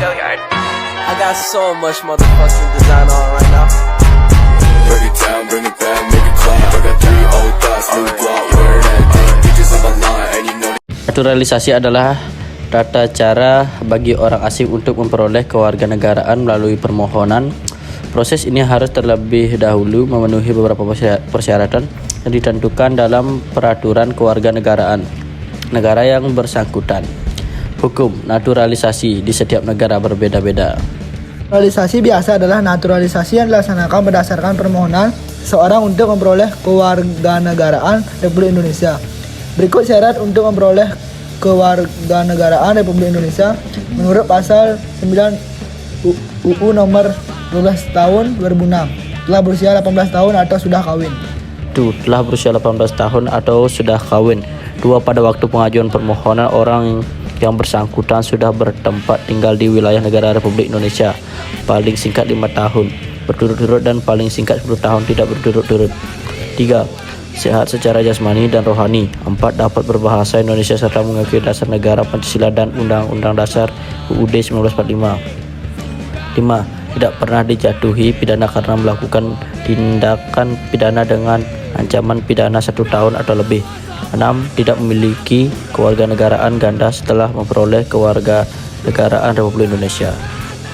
I got so much motherfucking design on right now. Break it down, bring it back, make it clap. I got 3 old thoughts, new block, where that thing. Bitches on my line, and you know. Naturalisasi adalah tata cara bagi orang asing untuk memperoleh kewarganegaraan melalui permohonan. Proses ini harus terlebih dahulu memenuhi beberapa persyaratan yang ditentukan dalam peraturan kewarganegaraan negara yang bersangkutan. Hukum naturalisasi di setiap negara berbeda-beda. Naturalisasi biasa adalah naturalisasi yang dilaksanakan berdasarkan permohonan seseorang untuk memperoleh kewarganegaraan Republik Indonesia. Berikut syarat untuk memperoleh kewarganegaraan Republik Indonesia menurut pasal 9 UU nomor 12 tahun 2006. Telah berusia 18 tahun atau sudah kawin. Telah berusia 18 tahun atau sudah kawin. 2. Pada waktu pengajuan permohonan orang yang bersangkutan sudah bertempat tinggal di wilayah negara Republik Indonesia paling singkat 5 tahun berturut-turut dan paling singkat 10 tahun tidak berturut-turut. 3. Sehat secara jasmani dan rohani. 4. Dapat berbahasa Indonesia serta mengakui dasar negara Pancasila dan Undang-Undang Dasar UUD 1945. 5. Tidak pernah dijatuhi pidana karena melakukan tindakan pidana dengan ancaman pidana 1 tahun atau lebih. 6. Tidak memiliki kewarganegaraan ganda setelah memperoleh kewarganegaraan Republik Indonesia.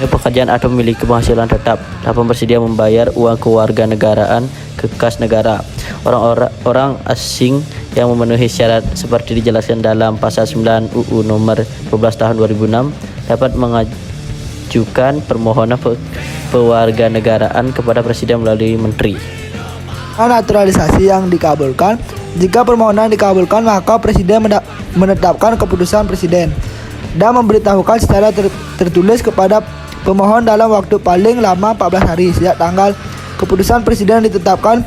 Pekerjaan atau memiliki penghasilan tetap. 8. Bersedia membayar uang kewarganegaraan ke kas negara. Orang asing yang memenuhi syarat seperti dijelaskan dalam pasal 9 UU nomor 12 tahun 2006 dapat mengajukan permohonan kewarganegaraan kepada Presiden melalui Menteri. Naturalisasi yang dikabulkan. Jika permohonan dikabulkan, maka Presiden menetapkan keputusan Presiden dan memberitahukan secara tertulis kepada pemohon dalam waktu paling lama 14 hari sejak tanggal keputusan Presiden ditetapkan.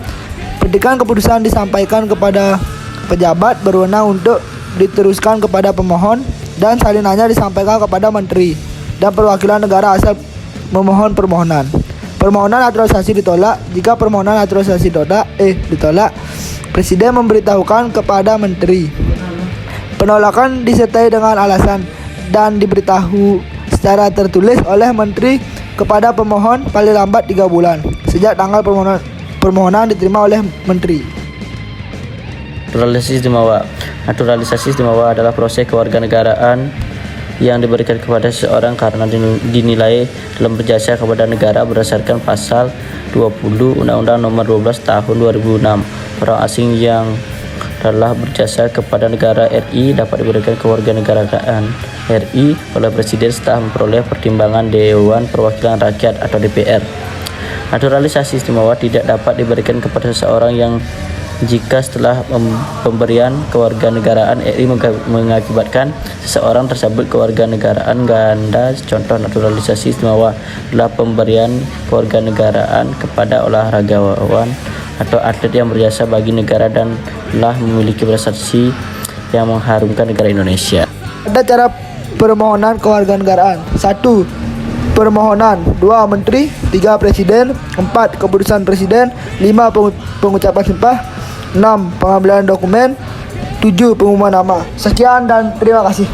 Petikan keputusan disampaikan kepada pejabat berwenang untuk diteruskan kepada pemohon dan salinannya disampaikan kepada Menteri dan perwakilan negara asal memohon permohonan. Permohonan naturalisasi ditolak. Jika permohonan naturalisasi ditolak, Presiden memberitahukan kepada Menteri. Penolakan disertai dengan alasan dan diberitahu secara tertulis oleh Menteri kepada pemohon paling lambat 3 bulan sejak tanggal permohonan diterima oleh Menteri. Naturalisasi istimewa adalah proses kewarganegaraan yang diberikan kepada seseorang karena dinilai dalam berjasa kepada negara berdasarkan pasal 20 Undang-Undang nomor 12 tahun 2006. Orang asing yang telah berjasa kepada negara RI dapat diberikan kewarganegaraan RI oleh Presiden setelah memperoleh pertimbangan Dewan Perwakilan Rakyat atau DPR. Naturalisasi istimewa tidak dapat diberikan kepada seseorang yang jika setelah pemberian kewarganegaraan RI mengakibatkan seseorang tersebut kewarganegaraan ganda. Contoh naturalisasi istimewa adalah pemberian kewarganegaraan kepada olahragawan atau atlet yang berjasa bagi negara dan telah memiliki prestasi yang mengharumkan negara Indonesia. Ada cara permohonan kewarganegaraan. 1. Permohonan. 2. Menteri. 3. Presiden. 4. Keputusan Presiden. 5. Pengucapan sumpah. 6. Pengambilan dokumen. 7. Pengumuman nama. Sekian dan terima kasih.